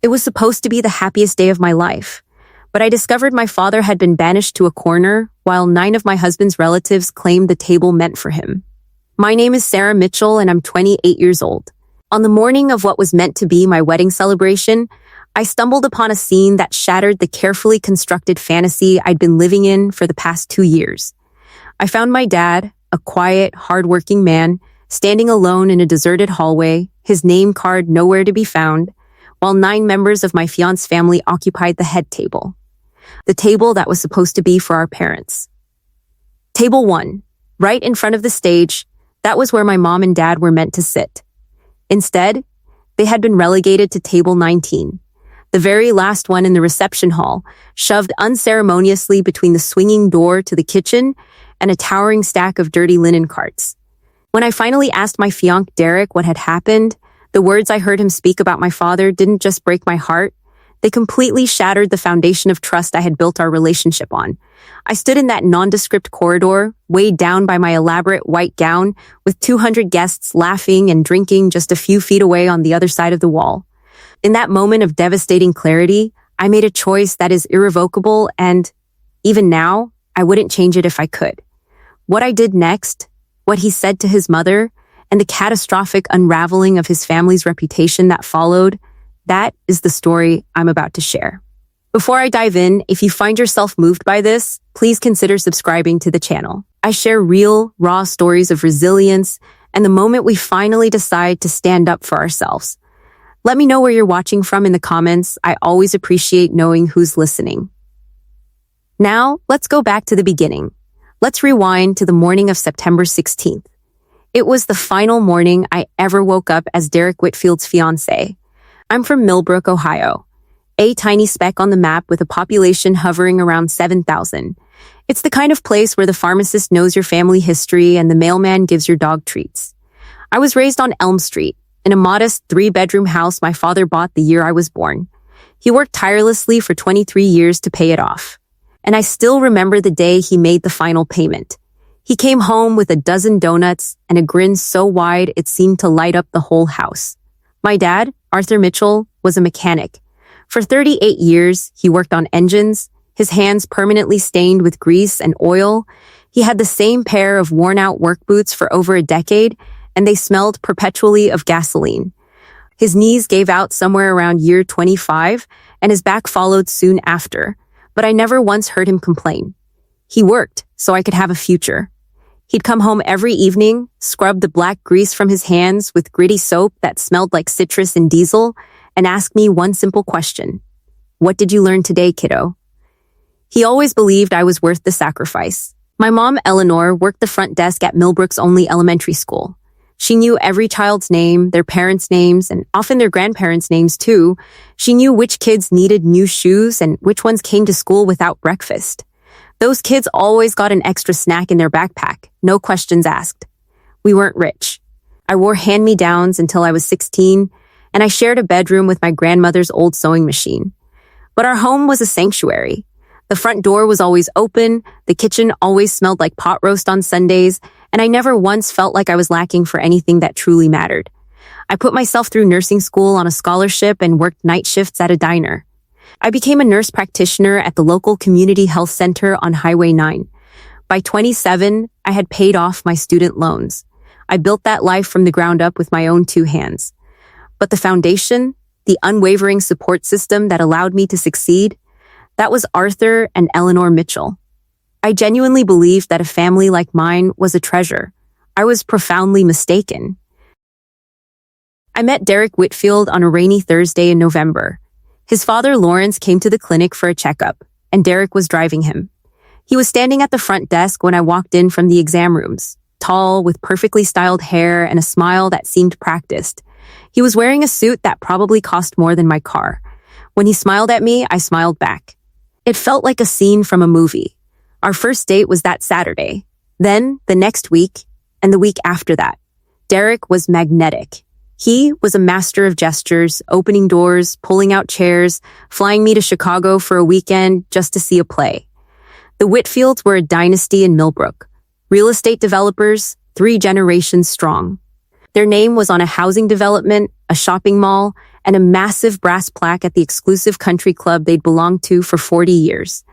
It was supposed to be the happiest day of my life, but I discovered my father had been banished to a corner while 9 of my husband's relatives claimed the table meant for him. My name is Sara Mitchell and I'm 28 years old. On the morning of what was meant to be my wedding celebration, I stumbled upon a scene that shattered the carefully constructed fantasy I'd been living in for the past 2 years. I found my dad, a quiet, hardworking man, standing alone in a deserted hallway, his name card nowhere to be found, while 9 members of my fiancé family occupied the head table. The table that was supposed to be for our parents. Table 1, right in front of the stage, that was where my mom and dad were meant to sit. Instead, they had been relegated to table 19, the very last one in the reception hall, shoved unceremoniously between the swinging door to the kitchen and a towering stack of dirty linen carts. When I finally asked my fiancé Derek what had happened, the words I heard him speak about my father didn't just break my heart, they completely shattered the foundation of trust I had built our relationship on. I stood in that nondescript corridor, weighed down by my elaborate white gown, with 200 guests laughing and drinking just a few feet away on the other side of the wall. In that moment of devastating clarity, I made a choice that is irrevocable and, even now, I wouldn't change it if I could. What I did next, what he said to his mother, and the catastrophic unraveling of his family's reputation that followed, that is the story I'm about to share. Before I dive in, if you find yourself moved by this, please consider subscribing to the channel. I share real, raw stories of resilience and the moment we finally decide to stand up for ourselves. Let me know where you're watching from in the comments. I always appreciate knowing who's listening. Now, let's go back to the beginning. Let's rewind to the morning of September 16th. It was the final morning I ever woke up as Derek Whitfield's fiancé. I'm from Millbrook, Ohio, a tiny speck on the map with a population hovering around 7,000. It's the kind of place where the pharmacist knows your family history and the mailman gives your dog treats. I was raised on Elm Street, in a modest 3-bedroom house my father bought the year I was born. He worked tirelessly for 23 years to pay it off. And I still remember the day he made the final payment. He came home with a dozen donuts and a grin so wide it seemed to light up the whole house. My dad, Arthur Mitchell, was a mechanic. For 38 years, he worked on engines, his hands permanently stained with grease and oil. He had the same pair of worn-out work boots for over a decade, and they smelled perpetually of gasoline. His knees gave out somewhere around year 25, and his back followed soon after, but I never once heard him complain. He worked so I could have a future. He'd come home every evening, scrub the black grease from his hands with gritty soap that smelled like citrus and diesel, and ask me one simple question. What did you learn today, kiddo? He always believed I was worth the sacrifice. My mom, Eleanor, worked the front desk at Millbrook's only elementary school. She knew every child's name, their parents' names, and often their grandparents' names too. She knew which kids needed new shoes and which ones came to school without breakfast. Those kids always got an extra snack in their backpack, no questions asked. We weren't rich. I wore hand-me-downs until I was 16, and I shared a bedroom with my grandmother's old sewing machine. But our home was a sanctuary. The front door was always open, the kitchen always smelled like pot roast on Sundays, and I never once felt like I was lacking for anything that truly mattered. I put myself through nursing school on a scholarship and worked night shifts at a diner. I became a nurse practitioner at the local community health center on Highway 9. By 27, I had paid off my student loans. I built that life from the ground up with my own 2 hands. But the foundation, the unwavering support system that allowed me to succeed, that was Arthur and Eleanor Mitchell. I genuinely believed that a family like mine was a treasure. I was profoundly mistaken. I met Derek Whitfield on a rainy Thursday in November. His father, Lawrence, came to the clinic for a checkup, and Derek was driving him. He was standing at the front desk when I walked in from the exam rooms, tall, with perfectly styled hair and a smile that seemed practiced. He was wearing a suit that probably cost more than my car. When he smiled at me, I smiled back. It felt like a scene from a movie. Our first date was that Saturday. Then, the next week, and the week after that. Derek was magnetic. He was a master of gestures, opening doors, pulling out chairs, flying me to Chicago for a weekend just to see a play. The Whitfields were a dynasty in Millbrook. Real estate developers, 3 generations strong. Their name was on a housing development, a shopping mall, and a massive brass plaque at the exclusive country club they'd belonged to for 40 years.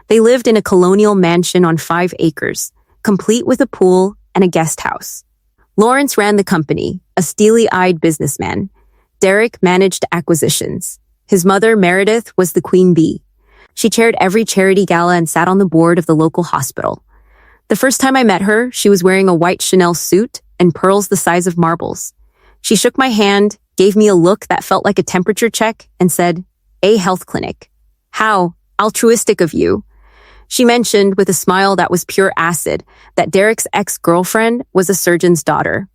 They lived in a colonial mansion on 5 acres, complete with a pool and a guest house. Lawrence ran the company, a steely-eyed businessman. Derek managed acquisitions. His mother, Meredith, was the queen bee. She chaired every charity gala and sat on the board of the local hospital. The first time I met her, she was wearing a white Chanel suit and pearls the size of marbles. She shook my hand, gave me a look that felt like a temperature check, and said, "A health clinic. How altruistic of you." She mentioned, with a smile that was pure acid, that Derek's ex-girlfriend was a surgeon's daughter.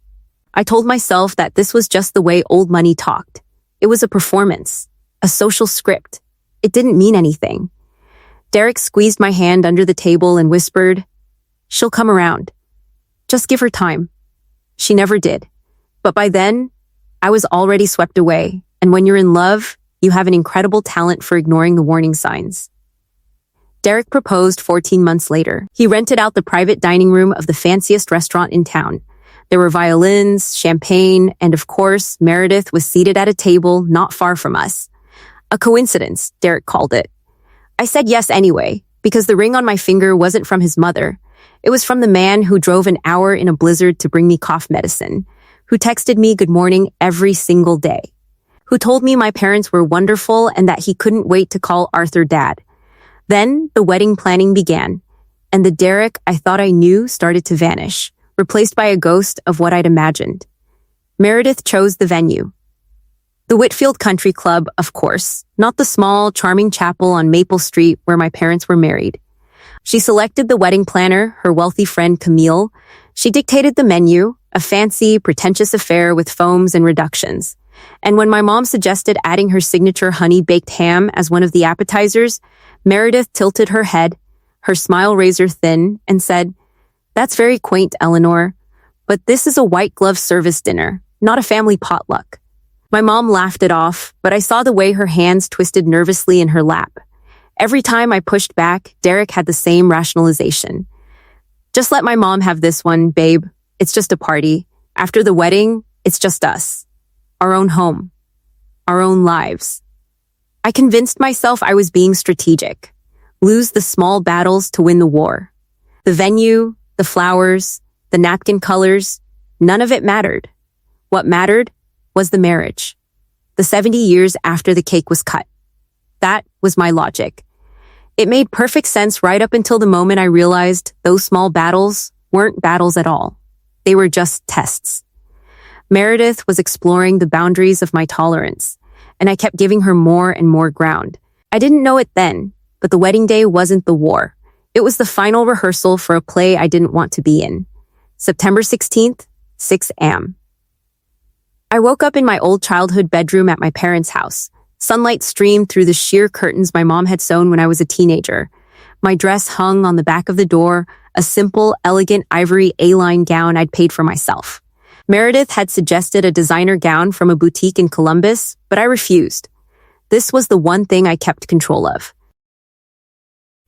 I told myself that this was just the way old money talked. It was a performance, a social script. It didn't mean anything. Derek squeezed my hand under the table and whispered, "She'll come around. Just give her time." She never did. But by then, I was already swept away, and when you're in love, you have an incredible talent for ignoring the warning signs. Derek proposed 14 months later. He rented out the private dining room of the fanciest restaurant in town. There were violins, champagne, and of course, Meredith was seated at a table not far from us. A coincidence, Derek called it. I said yes anyway, because the ring on my finger wasn't from his mother. It was from the man who drove an hour in a blizzard to bring me cough medicine, who texted me good morning every single day, who told me my parents were wonderful and that he couldn't wait to call Arthur dad. Then the wedding planning began, and the Derek I thought I knew started to vanish, replaced by a ghost of what I'd imagined. Meredith chose the venue. The Whitfield Country Club, of course, not the small, charming chapel on Maple Street where my parents were married. She selected the wedding planner, her wealthy friend Camille. She dictated the menu, a fancy, pretentious affair with foams and reductions. And when my mom suggested adding her signature honey-baked ham as one of the appetizers, Meredith tilted her head, her smile razor thin, and said, "That's very quaint, Eleanor, but this is a white glove service dinner, not a family potluck." My mom laughed it off, but I saw the way her hands twisted nervously in her lap. Every time I pushed back, Derek had the same rationalization. "Just let my mom have this one, babe. It's just a party. After the wedding, it's just us. Our own home. Our own lives." I convinced myself I was being strategic. Lose the small battles to win the war. The venue, the flowers, the napkin colors, none of it mattered. What mattered was the marriage. The 70 years after the cake was cut. That was my logic. It made perfect sense right up until the moment I realized those small battles weren't battles at all. They were just tests. Meredith was exploring the boundaries of my tolerance, and I kept giving her more and more ground. I didn't know it then, but the wedding day wasn't the war. It was the final rehearsal for a play I didn't want to be in. September 16th, 6 a.m. I woke up in my old childhood bedroom at my parents' house. Sunlight streamed through the sheer curtains my mom had sewn when I was a teenager. My dress hung on the back of the door, a simple, elegant ivory A-line gown I'd paid for myself. Meredith had suggested a designer gown from a boutique in Columbus, but I refused. This was the one thing I kept control of.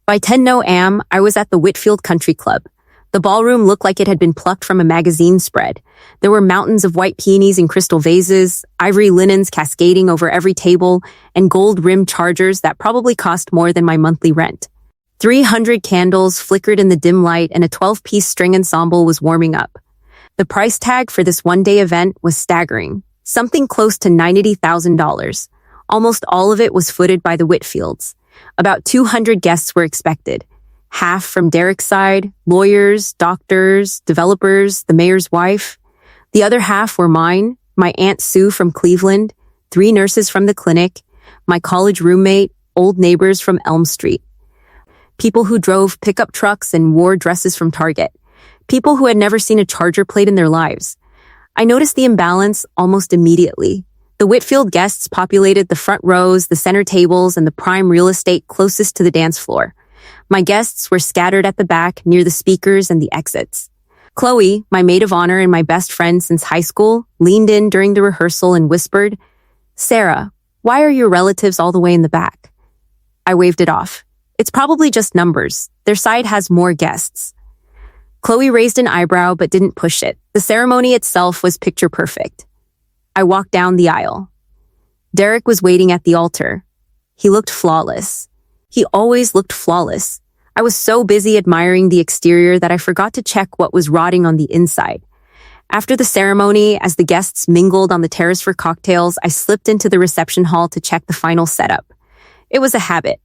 By 10 a.m., I was at the Whitfield Country Club. The ballroom looked like it had been plucked from a magazine spread. There were mountains of white peonies in crystal vases, ivory linens cascading over every table, and gold-rimmed chargers that probably cost more than my monthly rent. 300 candles flickered in the dim light, and a 12-piece string ensemble was warming up. The price tag for this one-day event was staggering, something close to $90,000. Almost all of it was footed by the Whitfields. About 200 guests were expected. Half from Derek's side, lawyers, doctors, developers, the mayor's wife. The other half were mine, my Aunt Sue from Cleveland, 3 nurses from the clinic, my college roommate, old neighbors from Elm Street. People who drove pickup trucks and wore dresses from Target. People who had never seen a charger plate in their lives. I noticed the imbalance almost immediately. The Whitfield guests populated the front rows, the center tables, and the prime real estate closest to the dance floor. My guests were scattered at the back near the speakers and the exits. Chloe, my maid of honor and my best friend since high school, leaned in during the rehearsal and whispered, "Sara, why are your relatives all the way in the back?" I waved it off. "It's probably just numbers. Their side has more guests." Chloe raised an eyebrow but didn't push it. The ceremony itself was picture perfect. I walked down the aisle. Derek was waiting at the altar. He looked flawless. He always looked flawless. I was so busy admiring the exterior that I forgot to check what was rotting on the inside. After the ceremony, as the guests mingled on the terrace for cocktails, I slipped into the reception hall to check the final setup. It was a habit.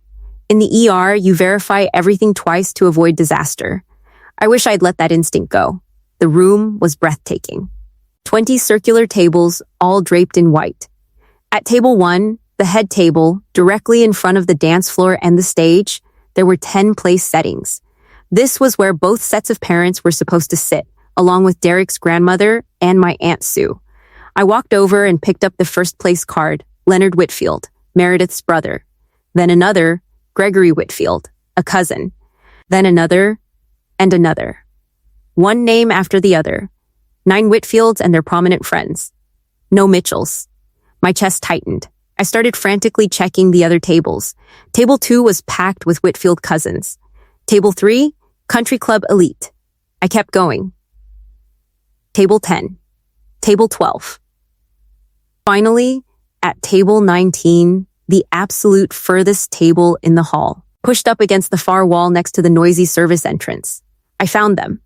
In the ER, you verify everything twice to avoid disaster. I wish I'd let that instinct go. The room was breathtaking. 20 circular tables, all draped in white. At table 1, the head table, directly in front of the dance floor and the stage, there were 10 place settings. This was where both sets of parents were supposed to sit, along with Derek's grandmother and my Aunt Sue. I walked over and picked up the first place card, Leonard Whitfield, Meredith's brother. Then another, Gregory Whitfield, a cousin. Then another, and another. One name after the other. 9 Whitfields and their prominent friends. No Mitchells. My chest tightened. I started frantically checking the other tables. Table 2 was packed with Whitfield cousins. Table 3, Country Club Elite. I kept going. Table 10. Table 12. Finally, at table 19, the absolute furthest table in the hall, pushed up against the far wall next to the noisy service entrance. I found them.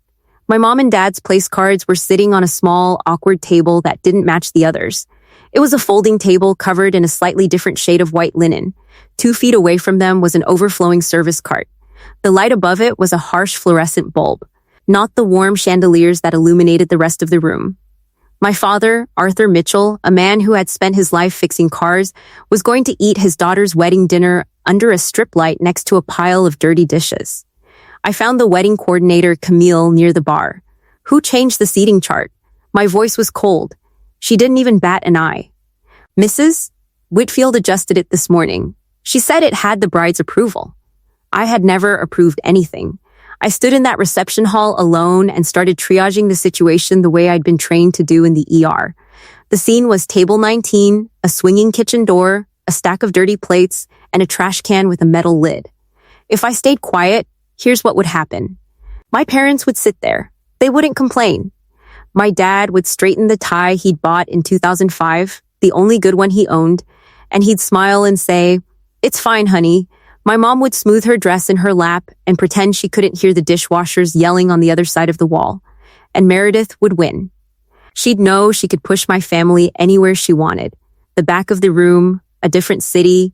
My mom and dad's place cards were sitting on a small, awkward table that didn't match the others. It was a folding table covered in a slightly different shade of white linen. 2 feet away from them was an overflowing service cart. The light above it was a harsh fluorescent bulb, not the warm chandeliers that illuminated the rest of the room. My father, Arthur Mitchell, a man who had spent his life fixing cars, was going to eat his daughter's wedding dinner under a strip light next to a pile of dirty dishes. I found the wedding coordinator, Camille, near the bar. Who changed the seating chart? My voice was cold. She didn't even bat an eye. Mrs. Whitfield adjusted it this morning. She said it had the bride's approval. I had never approved anything. I stood in that reception hall alone and started triaging the situation the way I'd been trained to do in the ER. The scene was table 19, a swinging kitchen door, a stack of dirty plates, and a trash can with a metal lid. If I stayed quiet, here's what would happen. My parents would sit there. They wouldn't complain. My dad would straighten the tie he'd bought in 2005, the only good one he owned, and he'd smile and say, "It's fine, honey." My mom would smooth her dress in her lap and pretend she couldn't hear the dishwashers yelling on the other side of the wall. And Meredith would win. She'd know she could push my family anywhere she wanted. The back of the room, a different city,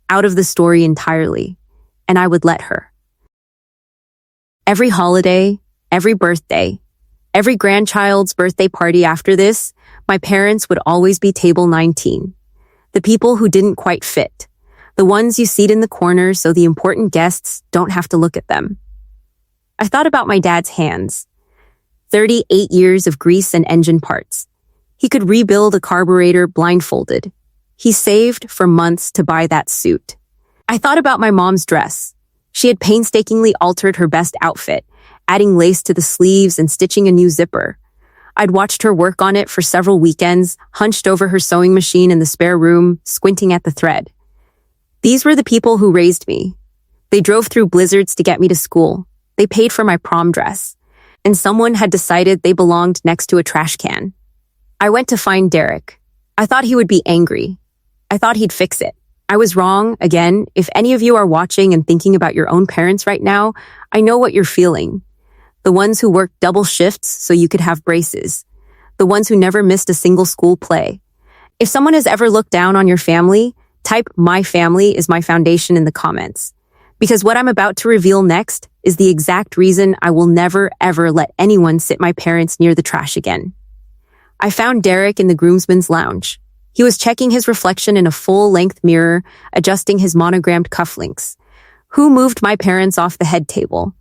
out of the story entirely. And I would let her. Every holiday, every birthday, every grandchild's birthday party after this, my parents would always be table 19. The people who didn't quite fit. The ones you seat in the corner so the important guests don't have to look at them. I thought about my dad's hands. 38 years of grease and engine parts. He could rebuild a carburetor blindfolded. He saved for months to buy that suit. I thought about my mom's dress. She had painstakingly altered her best outfit, adding lace to the sleeves and stitching a new zipper. I'd watched her work on it for several weekends, hunched over her sewing machine in the spare room, squinting at the thread. These were the people who raised me. They drove through blizzards to get me to school. They paid for my prom dress. And someone had decided they belonged next to a trash can. I went to find Derek. I thought he would be angry. I thought he'd fix it. I was wrong. Again, if any of you are watching and thinking about your own parents right now, I know what you're feeling. The ones who worked double shifts so you could have braces. The ones who never missed a single school play. If someone has ever looked down on your family, type "My family is my foundation" in the comments. Because what I'm about to reveal next is the exact reason I will never, ever let anyone sit my parents near the trash again. I found Derek in the groomsmen's lounge. He was checking his reflection in a full-length mirror, adjusting his monogrammed cufflinks. Who moved my parents off the head table?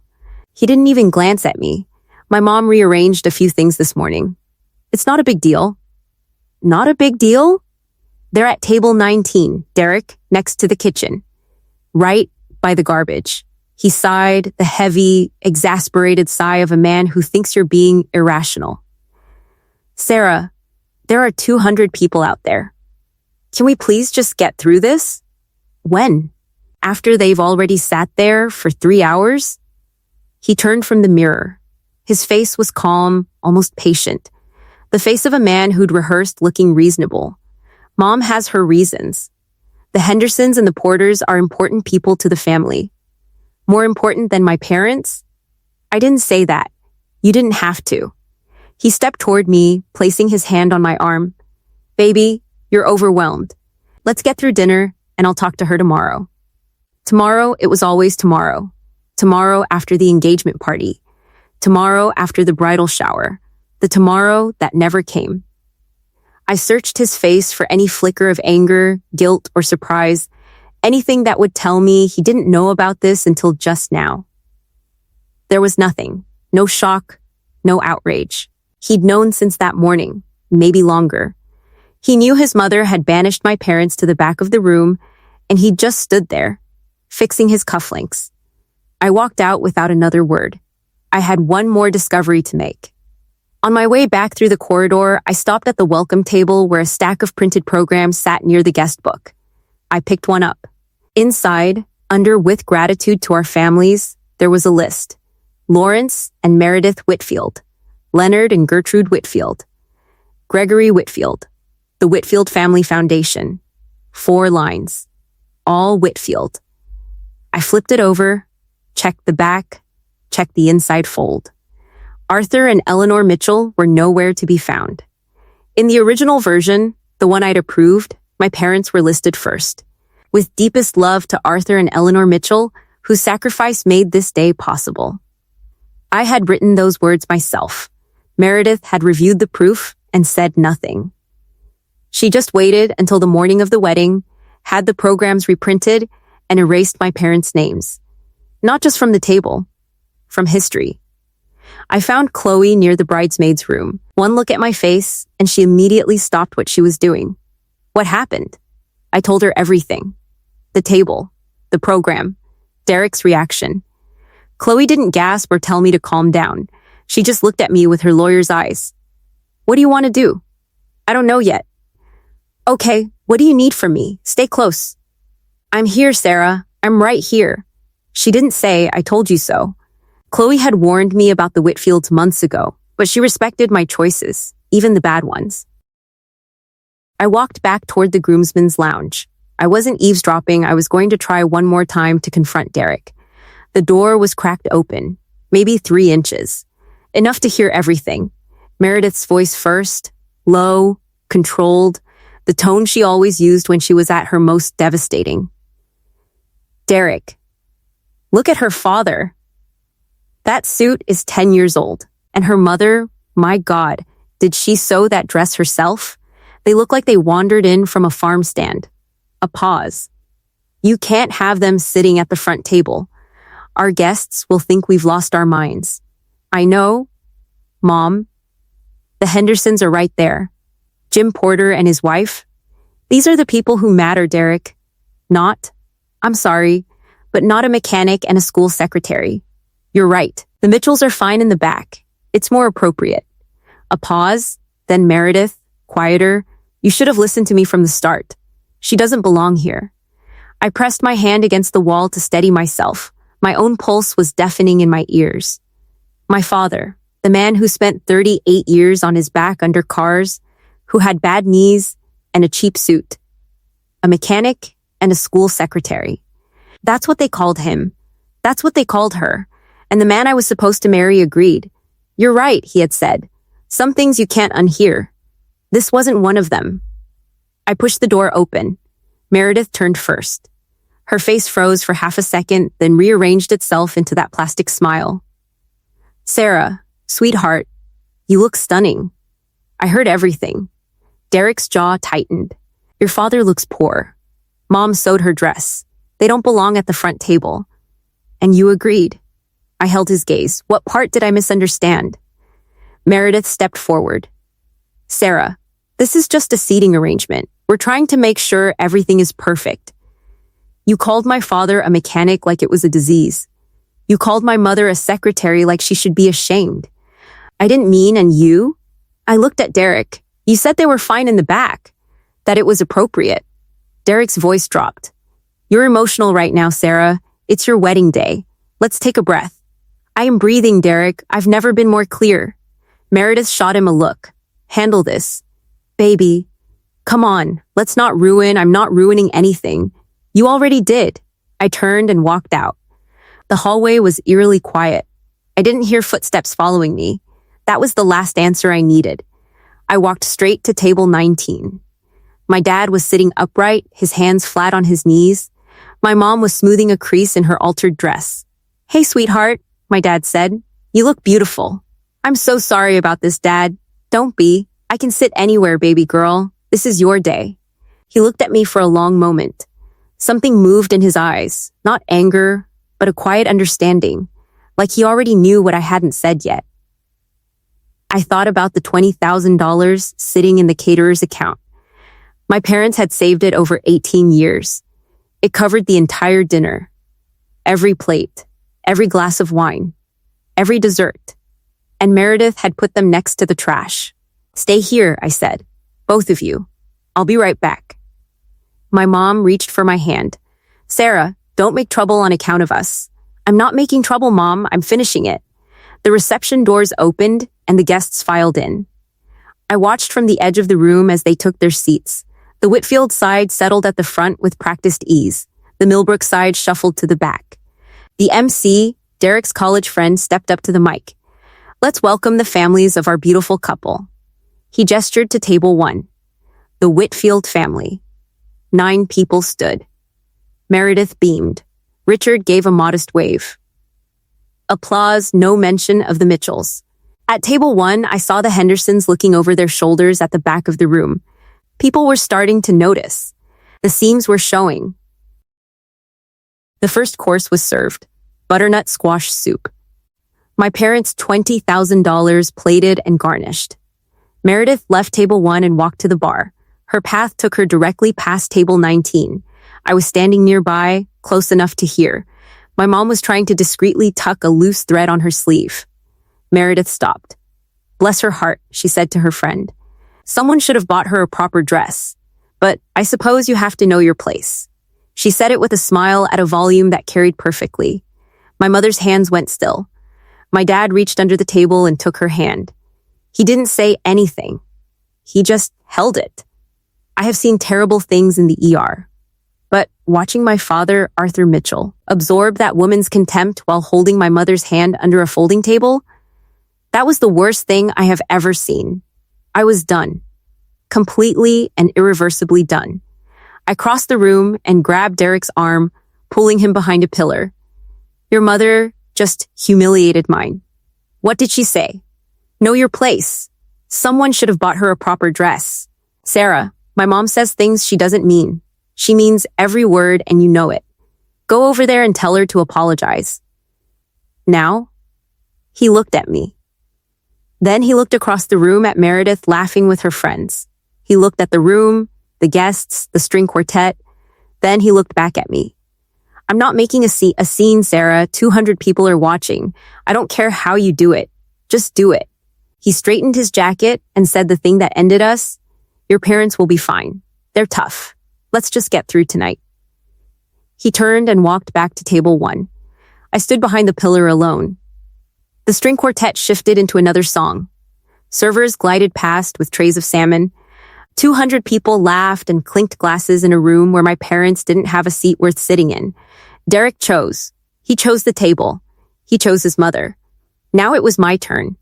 He didn't even glance at me. My mom rearranged a few things this morning. It's not a big deal. Not a big deal? They're at table 19, Derek, next to the kitchen. Right by the garbage. He sighed, the heavy, exasperated sigh of a man who thinks you're being irrational. Sara, there are 200 people out there. Can we please just get through this? When? After they've already sat there for 3 hours? He turned from the mirror. His face was calm, almost patient. The face of a man who'd rehearsed looking reasonable. Mom has her reasons. The Hendersons and the Porters are important people to the family. More important than my parents? I didn't say that. You didn't have to. He stepped toward me, placing his hand on my arm. Baby, you're overwhelmed. Let's get through dinner, and I'll talk to her tomorrow. Tomorrow, it was always tomorrow. Tomorrow after the engagement party. Tomorrow after the bridal shower. The tomorrow that never came. I searched his face for any flicker of anger, guilt, or surprise, anything that would tell me he didn't know about this until just now. There was nothing. No shock, no outrage. He'd known since that morning, maybe longer. He knew his mother had banished my parents to the back of the room, and he just stood there, fixing his cufflinks. I walked out without another word. I had one more discovery to make. On my way back through the corridor, I stopped at the welcome table where a stack of printed programs sat near the guest book. I picked one up. Inside, under "With gratitude to our families," there was a list. Lawrence and Meredith Whitfield. Leonard and Gertrude Whitfield. Gregory Whitfield. The Whitfield Family Foundation. 4 lines. All Whitfield. I flipped it over, checked the back, checked the inside fold. Arthur and Eleanor Mitchell were nowhere to be found. In the original version, the one I'd approved, my parents were listed first. With deepest love to Arthur and Eleanor Mitchell, whose sacrifice made this day possible. I had written those words myself. Meredith had reviewed the proof and said nothing. She just waited until the morning of the wedding, had the programs reprinted, and erased my parents' names. Not just from the table, from history. I found Chloe near the bridesmaid's room. One look at my face, and she immediately stopped what she was doing. What happened? I told her everything. The table, the program, Derek's reaction. Chloe didn't gasp or tell me to calm down. She just looked at me with her lawyer's eyes. What do you want to do? I don't know yet. Okay, what do you need from me? Stay close. I'm here, Sara. I'm right here. She didn't say, I told you so. Chloe had warned me about the Whitfields months ago, but she respected my choices, even the bad ones. I walked back toward the groomsmen's lounge. I wasn't eavesdropping. I was going to try one more time to confront Derek. The door was cracked open, maybe 3 inches. Enough to hear everything. Meredith's voice first, low, controlled, the tone she always used when she was at her most devastating. Derek, look at her father. That suit is 10 years old, and her mother, my God, did she sew that dress herself? They look like they wandered in from a farm stand. A pause. You can't have them sitting at the front table. Our guests will think we've lost our minds. I know, Mom. The Hendersons are right there. Jim Porter and his wife. These are the people who matter, Derek. I'm sorry, but not a mechanic and a school secretary. You're right. The Mitchells are fine in the back. It's more appropriate. A pause, then Meredith, quieter. You should have listened to me from the start. She doesn't belong here. I pressed my hand against the wall to steady myself. My own pulse was deafening in my ears. My father, the man who spent 38 years on his back under cars, who had bad knees and a cheap suit. A mechanic and a school secretary. That's what they called him. That's what they called her. And the man I was supposed to marry agreed. You're right, he had said. Some things you can't unhear. This wasn't one of them. I pushed the door open. Meredith turned first. Her face froze for half a second, then rearranged itself into that plastic smile. Sara, sweetheart, you look stunning. I heard everything. Derek's jaw tightened. Your father looks poor. Mom sewed her dress. They don't belong at the front table. And you agreed. I held his gaze. What part did I misunderstand? Meredith stepped forward. Sara, this is just a seating arrangement. We're trying to make sure everything is perfect. You called my father a mechanic like it was a disease. You called my mother a secretary like she should be ashamed. I didn't mean, and you? I looked at Derek. You said they were fine in the back, that it was appropriate. Derek's voice dropped. You're emotional right now, Sara. It's your wedding day. Let's take a breath. I am breathing, Derek. I've never been more clear. Meredith shot him a look. Handle this. Baby, Come on, I'm not ruining anything. You already did. I turned and walked out. The hallway was eerily quiet. I didn't hear footsteps following me. That was the last answer I needed. I walked straight to table 19. My dad was sitting upright, his hands flat on his knees. My mom was smoothing a crease in her altered dress. "Hey, sweetheart," my dad said. "You look beautiful." "I'm so sorry about this, Dad." "Don't be. I can sit anywhere, baby girl. This is your day." He looked at me for a long moment. Something moved in his eyes, not anger, but a quiet understanding, like he already knew what I hadn't said yet. I thought about the $20,000 sitting in the caterer's account. My parents had saved it over 18 years. It covered the entire dinner, every plate, every glass of wine, every dessert. And Meredith had put them next to the trash. "Stay here," I said. "Both of you. I'll be right back." My mom reached for my hand. "Sara, don't make trouble on account of us." "I'm not making trouble, Mom. I'm finishing it." The reception doors opened and the guests filed in. I watched from the edge of the room as they took their seats. The Whitfield side settled at the front with practiced ease. The Millbrook side shuffled to the back. The MC, Derek's college friend, stepped up to the mic. "Let's welcome the families of our beautiful couple." He gestured to table 1. The Whitfield family. 9 people stood. Meredith beamed. Richard gave a modest wave. Applause, no mention of the Mitchells. At table 1, I saw the Hendersons looking over their shoulders at the back of the room. People were starting to notice. The seams were showing. The first course was served. Butternut squash soup. My parents' $20,000 plated and garnished. Meredith left table 1 and walked to the bar. Her path took her directly past table 19. I was standing nearby, close enough to hear. My mom was trying to discreetly tuck a loose thread on her sleeve. Meredith stopped. "Bless her heart," she said to her friend. "Someone should have bought her a proper dress. But I suppose you have to know your place." She said it with a smile at a volume that carried perfectly. My mother's hands went still. My dad reached under the table and took her hand. He didn't say anything. He just held it. I have seen terrible things in the ER. But watching my father, Arthur Mitchell, absorb that woman's contempt while holding my mother's hand under a folding table, that was the worst thing I have ever seen. I was done. Completely and irreversibly done. I crossed the room and grabbed Derek's arm, pulling him behind a pillar. "Your mother just humiliated mine." "What did she say?" "Know your place. Someone should have bought her a proper dress." "Sara, my mom says things she doesn't mean. She means every word and you know it. Go over there and tell her to apologize." "Now?" He looked at me. Then he looked across the room at Meredith laughing with her friends. He looked at the room, the guests, the string quartet. Then he looked back at me. "I'm not making a scene, Sara. 200 people are watching. I don't care how you do it. Just do it." He straightened his jacket and said the thing that ended us. "Your parents will be fine. They're tough. Let's just get through tonight." He turned and walked back to table 1. I stood behind the pillar alone. The string quartet shifted into another song. Servers glided past with trays of salmon. 200 people laughed and clinked glasses in a room where my parents didn't have a seat worth sitting in. Derek chose. He chose the table. He chose his mother. Now it was my turn.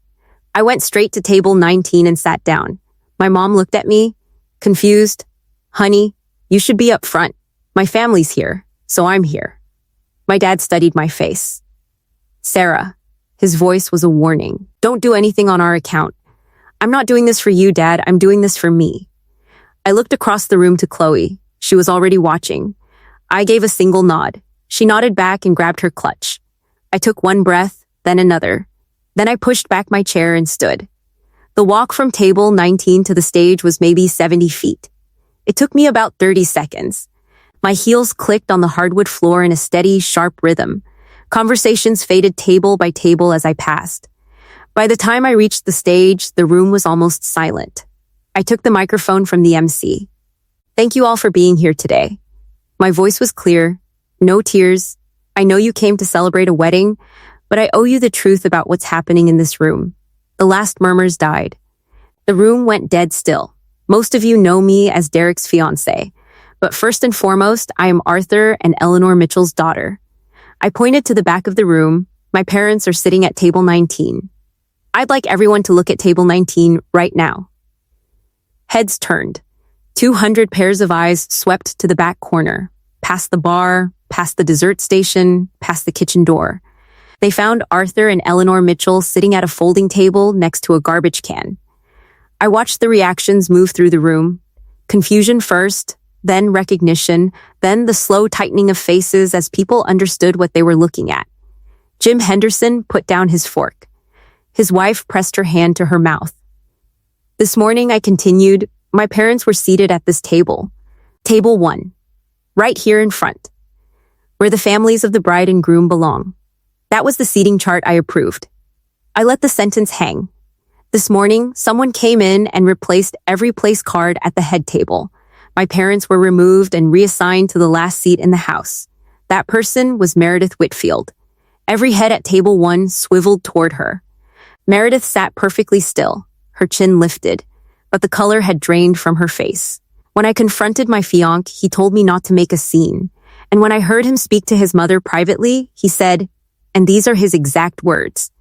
I went straight to table 19 and sat down. My mom looked at me, confused. "Honey, you should be up front. My family's here, so I'm here." My dad studied my face. "Sara," his voice was a warning. "Don't do anything on our account. I'm not doing this for you, Dad. I'm doing this for me." I looked across the room to Chloe. She was already watching. I gave a single nod. She nodded back and grabbed her clutch. I took one breath, then another. Then I pushed back my chair and stood. The walk from table 19 to the stage was maybe 70 feet. It took me about 30 seconds. My heels clicked on the hardwood floor in a steady, sharp rhythm. Conversations faded table by table as I passed. By the time I reached the stage, the room was almost silent. I took the microphone from the MC. "Thank you all for being here today." My voice was clear, no tears. "I know you came to celebrate a wedding, but I owe you the truth about what's happening in this room." The last murmurs died. The room went dead still. Most of you know me as Derek's fiancé, but first and foremost, I am Arthur and Eleanor Mitchell's daughter. I pointed to the back of the room. My parents are sitting at table 19. I'd like everyone to look at table 19 right now. Heads turned. 200 pairs of eyes swept to the back corner, past the bar, past the dessert station, past the kitchen door. They found Arthur and Eleanor Mitchell sitting at a folding table next to a garbage can. I watched the reactions move through the room. Confusion first, then recognition, then the slow tightening of faces as people understood what they were looking at. Jim Henderson put down his fork. His wife pressed her hand to her mouth. This morning, I continued, my parents were seated at this table. Table 1. Right here in front. Where the families of the bride and groom belong. That was the seating chart I approved. I let the sentence hang. This morning, someone came in and replaced every place card at the head table. My parents were removed and reassigned to the last seat in the house. That person was Meredith Whitfield. Every head at table 1 swiveled toward her. Meredith sat perfectly still, her chin lifted, but the color had drained from her face. When I confronted my fiancé, he told me not to make a scene. And when I heard him speak to his mother privately, he said, and these are his exact words,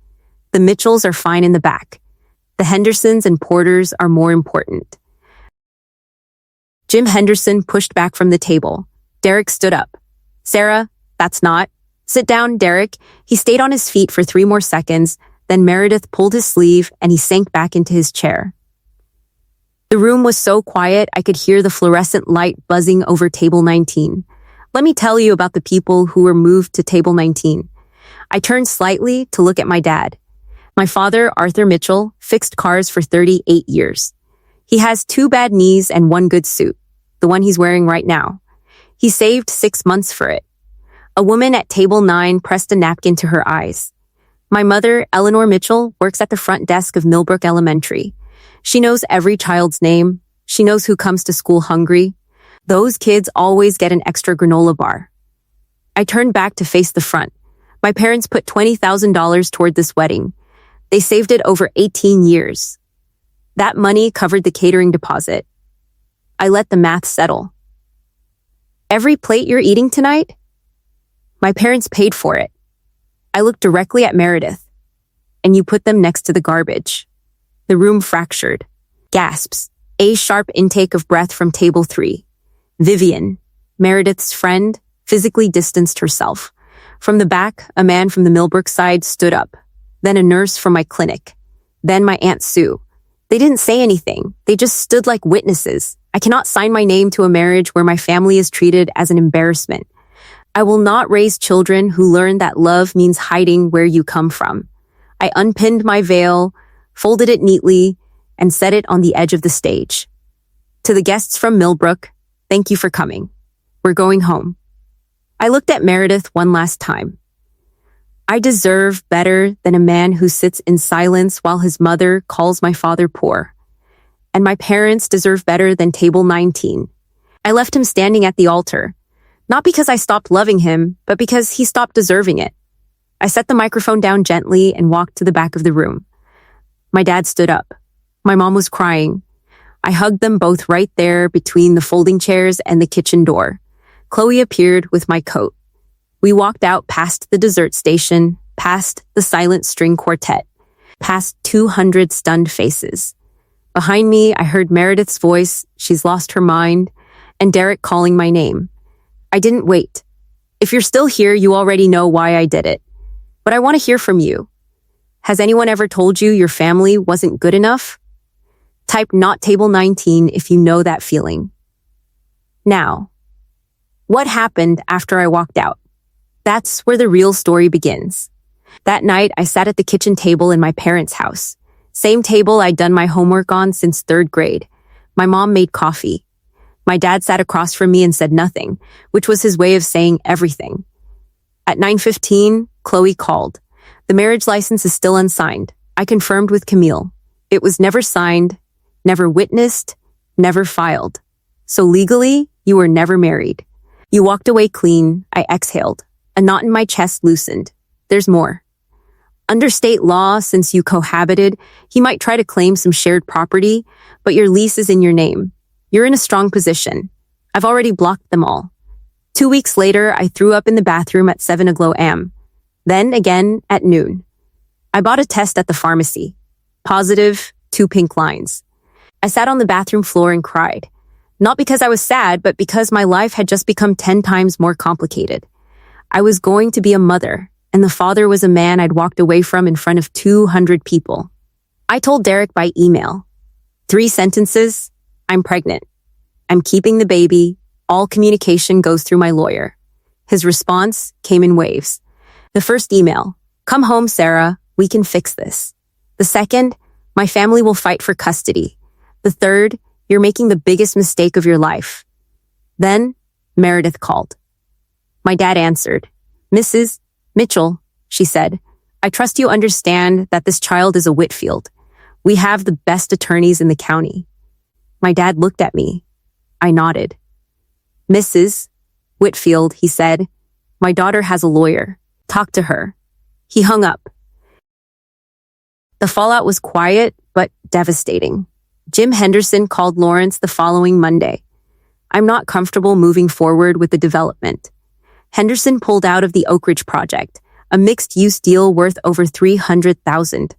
"The Mitchells are fine in the back. The Hendersons and Porters are more important." Jim Henderson pushed back from the table. Derek stood up. "Sara, that's not." "Sit down, Derek." He stayed on his feet for 3 more seconds, then Meredith pulled his sleeve and he sank back into his chair. The room was so quiet I could hear the fluorescent light buzzing over table 19. Let me tell you about the people who were moved to table 19. I turned slightly to look at my dad. My father, Arthur Mitchell, fixed cars for 38 years. He has 2 bad knees and 1 good suit, the one he's wearing right now. He saved 6 months for it. A woman at table 9 pressed a napkin to her eyes. My mother, Eleanor Mitchell, works at the front desk of Millbrook Elementary. She knows every child's name. She knows who comes to school hungry. Those kids always get an extra granola bar. I turned back to face the front. My parents put $20,000 toward this wedding. They saved it over 18 years. That money covered the catering deposit. I let the math settle. Every plate you're eating tonight? My parents paid for it. I looked directly at Meredith. And you put them next to the garbage. The room fractured. Gasps. A sharp intake of breath from table 3. Vivian, Meredith's friend, physically distanced herself. From the back, a man from the Millbrook side stood up. Then a nurse from my clinic. Then my Aunt Sue. They didn't say anything. They just stood like witnesses. I cannot sign my name to a marriage where my family is treated as an embarrassment. I will not raise children who learn that love means hiding where you come from. I unpinned my veil, folded it neatly, and set it on the edge of the stage. To the guests from Millbrook, thank you for coming. We're going home. I looked at Meredith one last time. I deserve better than a man who sits in silence while his mother calls my father poor. And my parents deserve better than table 19. I left him standing at the altar, not because I stopped loving him, but because he stopped deserving it. I set the microphone down gently and walked to the back of the room. My dad stood up. My mom was crying. I hugged them both right there between the folding chairs and the kitchen door. Chloe appeared with my coat. We walked out past the dessert station, past the silent string quartet, past 200 stunned faces. Behind me, I heard Meredith's voice, "She's lost her mind," and Derek calling my name. I didn't wait. If you're still here, you already know why I did it. But I want to hear from you. Has anyone ever told you your family wasn't good enough? Type not table 19 if you know that feeling. Now, what happened after I walked out? That's where the real story begins. That night, I sat at the kitchen table in my parents' house. Same table I'd done my homework on since 3rd grade. My mom made coffee. My dad sat across from me and said nothing, which was his way of saying everything. At 9:15, Chloe called. The marriage license is still unsigned. I confirmed with Camille. It was never signed, never witnessed, never filed. So legally, you were never married. You walked away clean. I exhaled. A knot in my chest loosened. There's more. Under state law, since you cohabited, he might try to claim some shared property, but your lease is in your name. You're in a strong position. I've already blocked them all. 2 weeks later, I threw up in the bathroom at 7 a.m. Then again at noon. I bought a test at the pharmacy. Positive, 2 pink lines. I sat on the bathroom floor and cried. Not because I was sad, but because my life had just become 10 times more complicated. I was going to be a mother, and the father was a man I'd walked away from in front of 200 people. I told Derek by email. 3 sentences. I'm pregnant. I'm keeping the baby. All communication goes through my lawyer. His response came in waves. The first email. Come home, Sara. We can fix this. The second, my family will fight for custody. The third, you're making the biggest mistake of your life. Then, Meredith called. My dad answered. Mrs. Mitchell, she said, I trust you understand that this child is a Whitfield. We have the best attorneys in the county. My dad looked at me. I nodded. Mrs. Whitfield, he said, my daughter has a lawyer. Talk to her. He hung up. The fallout was quiet, but devastating. Jim Henderson called Lawrence the following Monday. I'm not comfortable moving forward with the development. Henderson pulled out of the Oak Ridge project, a mixed-use deal worth over $300,000.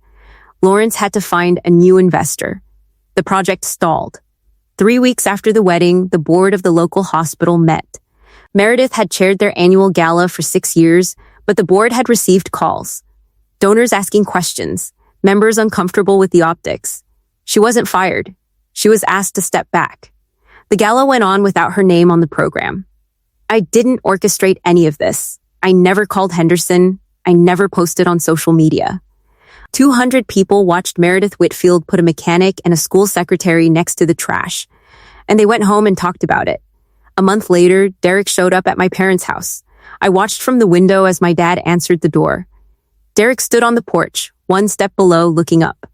Lawrence had to find a new investor. The project stalled. 3 weeks after the wedding, the board of the local hospital met. Meredith had chaired their annual gala for 6 years, but the board had received calls. Donors asking questions, members uncomfortable with the optics. She wasn't fired. She was asked to step back. The gala went on without her name on the program. I didn't orchestrate any of this. I never called Henderson. I never posted on social media. 200 people watched Meredith Whitfield put a mechanic and a school secretary next to the trash, and they went home and talked about it. A month later, Derek showed up at my parents' house. I watched from the window as my dad answered the door. Derek stood on the porch, 1 step below, looking up.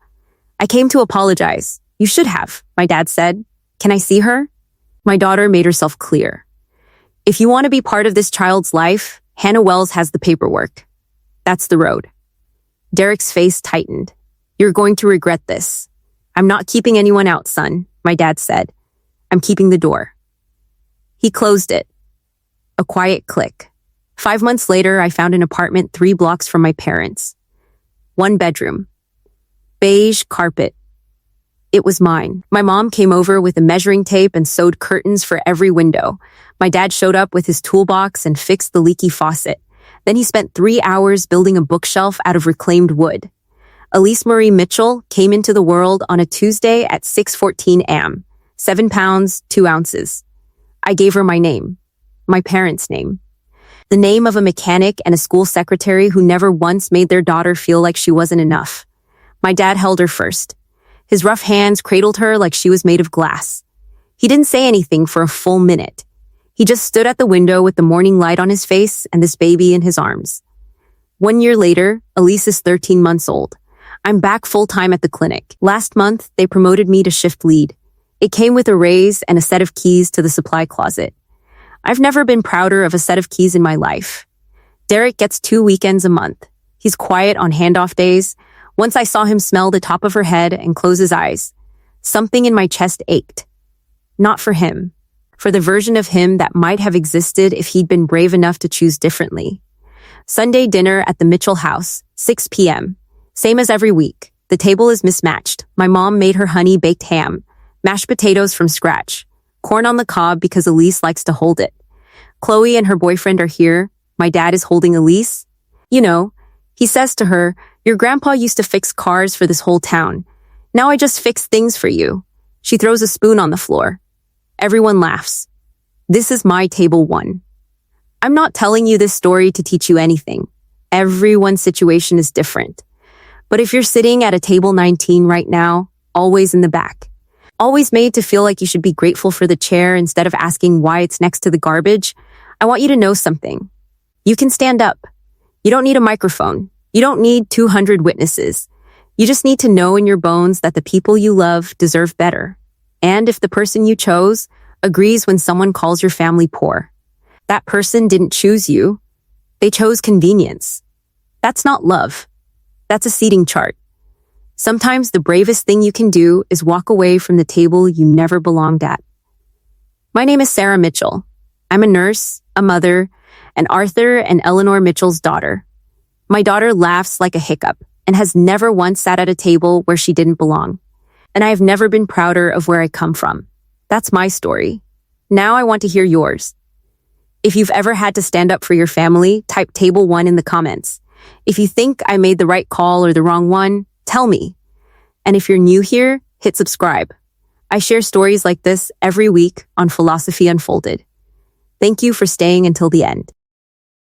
I came to apologize. You should have, my dad said. Can I see her? My daughter made herself clear. If you want to be part of this child's life, Hannah Wells has the paperwork. That's the road. Derek's face tightened. You're going to regret this. I'm not keeping anyone out, son, my dad said. I'm keeping the door. He closed it. A quiet click. 5 months later, I found an apartment 3 blocks from my parents. 1 bedroom. Beige carpet. It was mine. My mom came over with a measuring tape and sewed curtains for every window. My dad showed up with his toolbox and fixed the leaky faucet. Then he spent 3 hours building a bookshelf out of reclaimed wood. Elise Marie Mitchell came into the world on a Tuesday at 6:14 a.m., 7 pounds, 2 ounces. I gave her my name, my parents' name. The name of a mechanic and a school secretary who never once made their daughter feel like she wasn't enough. My dad held her first. His rough hands cradled her like she was made of glass. He didn't say anything for a full minute. He just stood at the window with the morning light on his face and this baby in his arms. 1 year later, Elise is 13 months old. I'm back full-time at the clinic. Last month, they promoted me to shift lead. It came with a raise and a set of keys to the supply closet. I've never been prouder of a set of keys in my life. Derek gets 2 weekends a month. He's quiet on handoff days. Once I saw him smell the top of her head and close his eyes. Something in my chest ached. Not for him. For the version of him that might have existed if he'd been brave enough to choose differently. Sunday dinner at the Mitchell house, 6 p.m. Same as every week. The table is mismatched. My mom made her honey-baked ham, mashed potatoes from scratch, corn on the cob because Elise likes to hold it. Chloe and her boyfriend are here. My dad is holding Elise. You know, he says to her, your grandpa used to fix cars for this whole town. Now I just fix things for you. She throws a spoon on the floor. Everyone laughs. This is my table 1. I'm not telling you this story to teach you anything. Everyone's situation is different. But if you're sitting at a table 19 right now, always in the back, always made to feel like you should be grateful for the chair instead of asking why it's next to the garbage, I want you to know something. You can stand up. You don't need a microphone. You don't need 200 witnesses. You just need to know in your bones that the people you love deserve better. And if the person you chose agrees when someone calls your family poor, that person didn't choose you. They chose convenience. That's not love. That's a seating chart. Sometimes the bravest thing you can do is walk away from the table you never belonged at. My name is Sara Mitchell. I'm a nurse, a mother, and Arthur and Eleanor Mitchell's daughter. My daughter laughs like a hiccup and has never once sat at a table where she didn't belong. And I have never been prouder of where I come from. That's my story. Now I want to hear yours. If you've ever had to stand up for your family, type table 1 in the comments. If you think I made the right call or the wrong one, tell me. And if you're new here, hit subscribe. I share stories like this every week on Philosophy Unfolded. Thank you for staying until the end.